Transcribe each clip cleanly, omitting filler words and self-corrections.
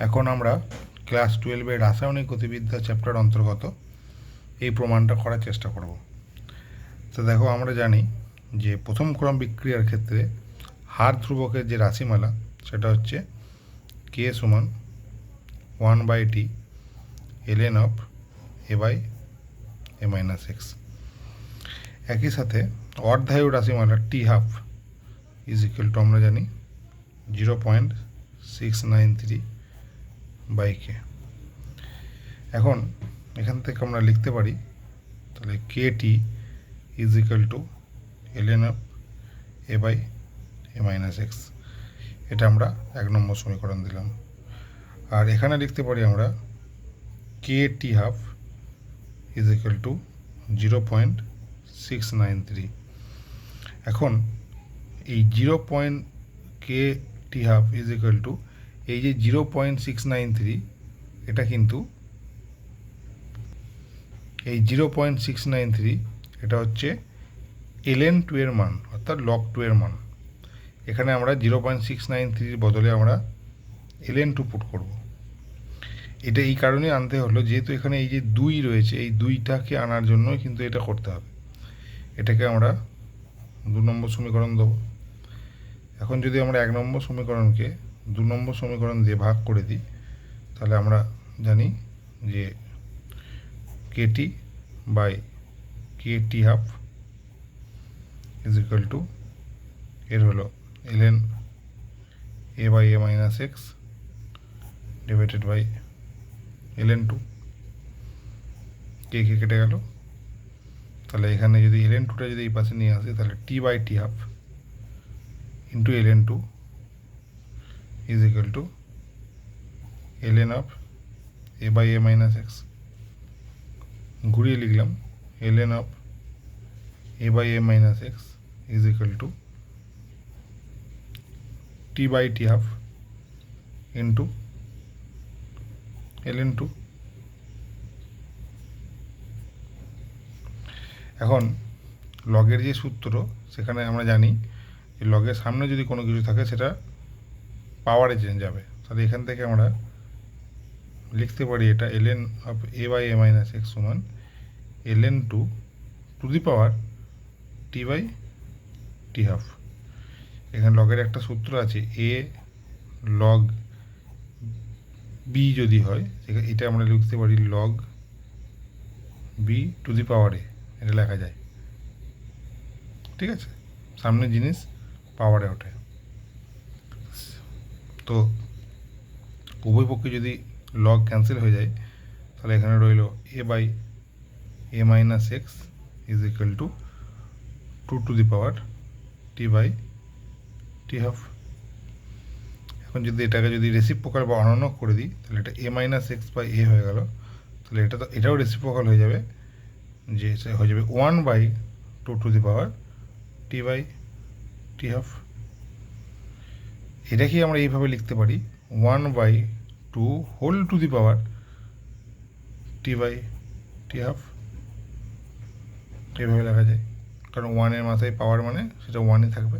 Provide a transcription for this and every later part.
এখন আমরা ক্লাস 12-এর রাসায়নিক গতিবিদ্যা চ্যাপ্টার অন্তর্গত এই প্রমাণটা করার চেষ্টা করব। তো দেখো, আমরা জানি যে প্রথম ক্রম বিক্রিয়ার ক্ষেত্রে হার ধ্রুবকের যে রাশিমালা সেটা হচ্ছে কে সমান 1/t ln অফ a/a-x। একই সাথে অর্ধায়ু রাশিমালা টি হাফ ইজ ইকুয়াল টু আমরা জানি 0.693/k। এখন এখান থেকে আমরা লিখতে পারি তাহলে kt is equal two ln of a/a-x। এটা আমরা 1 নম্বর সমীকরণ দিলাম। আর এখানে লিখতে পারি আমরা kt half is equal two 0.693। এখন এই kt half is equal two এই যে 0.693, এটা কিন্তু এই 0.693 এটা হচ্ছে ln2 এর মান, অর্থাৎ log2 এর মান। এখানে আমরা 0.693 বদলে আমরা ln2 পুট করব। এটা এই কারণে আনতে হলো যেহেতু এখানে এই যে 2 রয়েছে, এই 2টাকে আনার জন্য কিন্তু এটা করতে হবে। এটাকে আমরা 2 নম্বর সমীকরণ দেবো। এখন যদি আমরা 1 নম্বর সমীকরণকে 2 নম্বর সমীকরণ দিয়ে ভাগ করে দিই, তাহলে আমরা জানি যে kt by kt half is equal to এর হলো ln a/a-x divided by ln2। কে কেটে গেল, তাহলে এখানে যদি ln2টা যদি এই পাশে নিয়ে আসি তাহলে t/t half into ln2 is equal two ln of a/a-x। ঘুরিয়ে লিখলাম ln of a/a-x is equal two t/t half into ln2। এখন লগের যে সূত্র, সেখানে আমরা জানি যে লগের সামনে যদি কোনো কিছু থাকে সেটা পাওয়ারে চেঞ্জ হবে। তাহলে এখান থেকে আমরা লিখতে পারি এটা ln অফ a/a-x সমান ln2 two the power t/t half. এখানে লগের একটা সূত্র আছে, a log b যদি হয়, এটা আমরা লিখতে পারি log b two the power a, এটা লেখা যায়। ঠিক আছে, সামনের জিনিস পাওয়ারে ওঠে। তো উভয় পক্ষে যদি লগ ক্যান্সেল হয়ে যায়, তাহলে এখানে রইল a/a-x is equal two 2 two the power t/t half. এখন যদি এটাকে যদি রেসিপ্রোকাল বা অনন্য করে দিই, তাহলে এটা a-x/a হয়ে গেল। তাহলে এটাও রেসিপ্রোকাল হয়ে যাবে, যে হয়ে যাবে 1/2 two the power t/t half. এটাকেই আমরা এইভাবে লিখতে পারি 1/2 whole to the power t/t half. এইভাবে লেখা যায়, কারণ 1-এর মাথায় পাওয়ার মানে সেটা 1-ই থাকবে।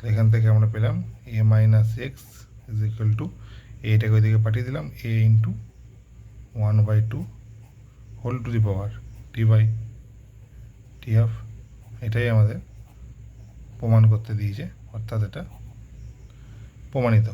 এখান থেকে আমরা পেলাম a-x ইজ ইকুয়াল টু, এইটাকে ওইদিকে পাঠিয়ে দিলাম a into 1/2 whole to the power t/t half. এটাই আমাদের প্রমাণ করতে দিয়েছে, অর্থাৎ এটা প্রমাণিত।